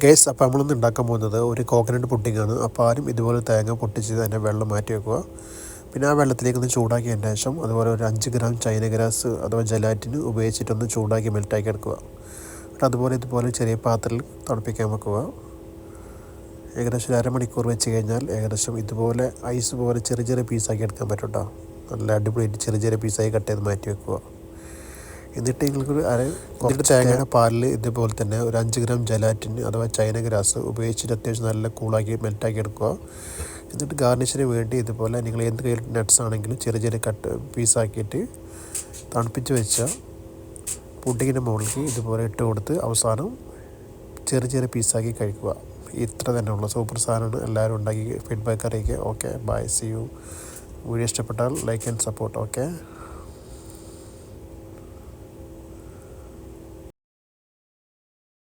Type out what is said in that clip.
Guys, അപ്പോൾ നമ്മളിന്ന് ഉണ്ടാക്കാൻ പോകുന്നത് ഒരു കോക്കനട്ട് പുഡിങ്ങാണ്. അപ്പോൾ ആരും ഇതുപോലെ തേങ്ങ പൊട്ടിച്ച് തന്നെ വെള്ളം മാറ്റി വെക്കുക. പിന്നെ ആ വെള്ളത്തിലേക്ക് ഒന്ന് ചൂടാക്കിയതിന് ശേഷം അതുപോലെ ഒരു 5 ഗ്രാം ചൈന ഗ്രാസ് അഥവാ ജലാറ്റിന് ഉപയോഗിച്ചിട്ടൊന്ന് ചൂടാക്കി മെൽറ്റാക്കി എടുക്കുക. അതുപോലെ ഇതുപോലെ ചെറിയ പാത്രത്തിൽ തണുപ്പിക്കാൻ വെക്കുക. ഏകദേശം ഒരു അരമണിക്കൂർ വെച്ച് കഴിഞ്ഞാൽ ഏകദേശം ഇതുപോലെ ഐസ് പോലെ ചെറിയ ചെറിയ പീസാക്കി എടുക്കാൻ പറ്റും കേട്ടോ. നല്ല അടിപൊളിയായിട്ട് ചെറിയ ചെറിയ പീസായി കട്ട് ചെയ്ത് മാറ്റി വെക്കുക. എന്നിട്ട് നിങ്ങൾക്കൊരു കുറച്ച് തേങ്ങയുടെ പാലിൽ ഇതുപോലെ തന്നെ ഒരു 5 ഗ്രാം ജലാറ്റിൻ അഥവാ ചൈന ഗ്രാസ് ഉപയോഗിച്ചിട്ട് അത്യാവശ്യം നല്ല കൂളാക്കി മെൽറ്റാക്കി എടുക്കുക. എന്നിട്ട് ഗാർണിഷിന് വേണ്ടി ഇതുപോലെ നിങ്ങൾ എന്ത് കയ്യിൽ നട്ട്സ് ആണെങ്കിലും ചെറിയ ചെറിയ കട്ട് പീസാക്കിയിട്ട് തണുപ്പിച്ച് വെച്ച പുഡിങ്ങിൻ്റെ മുകളിലേക്ക് ഇതുപോലെ ഇട്ട് കൊടുത്ത് അവസാനം ചെറിയ ചെറിയ പീസാക്കി കഴിക്കുക. ഇത്ര തന്നെ ഉള്ള സൂപ്പർ സാധനമാണ്. എല്ലാവരും ഉണ്ടാക്കി ഫീഡ്ബാക്ക് അറിയിക്കുക. Okay, bye, see you. Video ഇഷ്ടപ്പെട്ടാൽ ലൈക്ക് ആൻഡ് സപ്പോർട്ട്. ഓക്കെ.